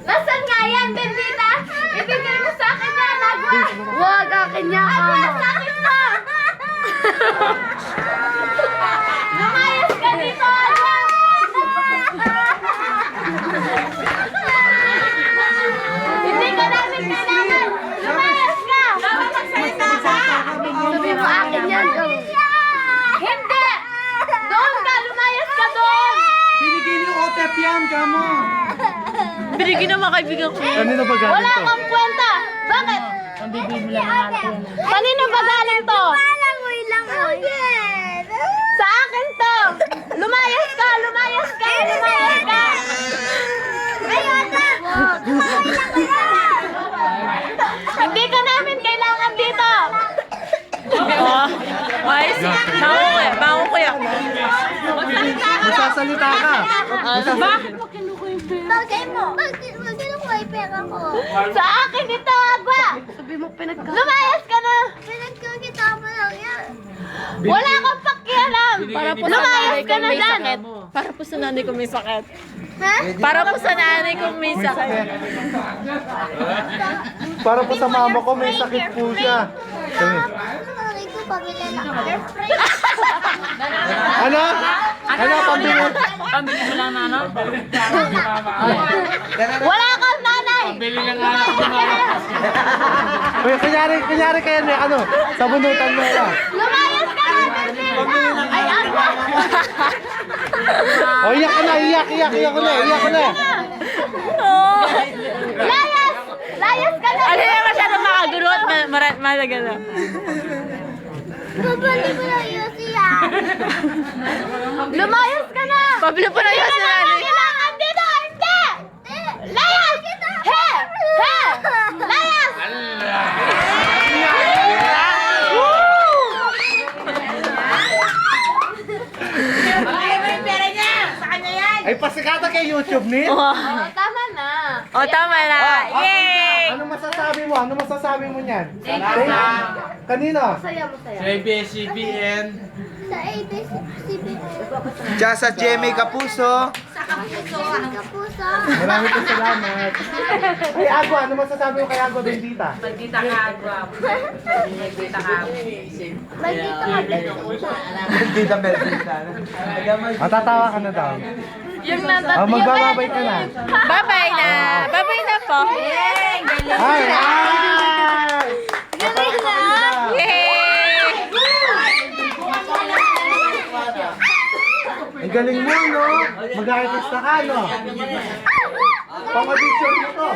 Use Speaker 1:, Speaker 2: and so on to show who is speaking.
Speaker 1: Nasaan nga yan, Bendita? Ibigay mo sa akin yan, Agwa!
Speaker 2: Wag, akin niya,
Speaker 1: Agwa,
Speaker 2: kamo.
Speaker 1: sa akin to! Lumayas ka dito, Agwa! Hindi ka namin kailangan! Lumayas ka!
Speaker 3: Magsalita ka!
Speaker 2: Sabi mo, akin yan, kamo.
Speaker 1: Hindi! Doon ka! Lumayas ka doon!
Speaker 3: Binigay niyo OTP yan, kamo!
Speaker 2: Binigyan naman kaibigan ko.
Speaker 4: Kanino ba galing
Speaker 1: Wala
Speaker 4: to?
Speaker 1: kang kwenta! Bakit? Kanino ba galing to? Sa akin to! Lumayas ka! Lumayas ka! Lumayas ka! Hindi ka namin kailangan dito!
Speaker 2: Bango kuya.
Speaker 4: Magsasalita ka.
Speaker 1: Bagay mo! Bakit mo yung pera ko? Sa akin ito, Agwa!
Speaker 2: Sabi mo,
Speaker 1: Lumayas ka na! Pinagkakita mo lang yan. Wala kang pakialam! Lumayas ka na dyan!
Speaker 2: Para po sa nanay ko may sakit.
Speaker 1: Ha?
Speaker 2: Para po sa nanay ko may sakit.
Speaker 4: Para po sa mama ko, may sakit po siya.
Speaker 1: Nanay ko, pamilya na
Speaker 4: Ano? Ano, pambili?
Speaker 1: Wala kang nanay!
Speaker 4: Uy, kunyari kayo na, ano, sabunutan mo ka.
Speaker 1: Lumayas ka na, Bendita! Ay, Agwa!
Speaker 4: O, iyak ka na, iyak ko na.
Speaker 1: Layas! Layas ka na!
Speaker 2: Ano yung masyadong makaguro at malaga na.
Speaker 1: Babalik mo na yun siya! Lumayas ka na!
Speaker 2: Pablo po na yun sa nanay.
Speaker 1: Kailangan dito! Hindi! Layas! He! He! Layas!
Speaker 4: Ay, pasikata kay YouTube, ni?
Speaker 1: Tama na!
Speaker 2: O, tama na. Yay!
Speaker 4: Ano masasabi mo niyan? Kanino?
Speaker 1: Masaya, masaya.
Speaker 5: Sa ABS-CBN.
Speaker 1: Sa ABS-CBN.
Speaker 3: Diyan sa Jemmy Kapuso.
Speaker 1: Kapuso.
Speaker 4: Marami po salamat. Ay, Agwa, ano masasabi mo kay Agwa Bendita?
Speaker 1: Maldita ka,
Speaker 3: Bendita, Bendita.
Speaker 4: Matatawa ka na daw.
Speaker 1: Yung nasa...
Speaker 4: Oh, magbababay ka na.
Speaker 2: Bye-bye na. Bye-bye na po.
Speaker 4: Ay!
Speaker 1: Galing na!
Speaker 2: Yay!
Speaker 4: Ang galing mo, no? Mag-artista ka, no? Pang-audition mo to.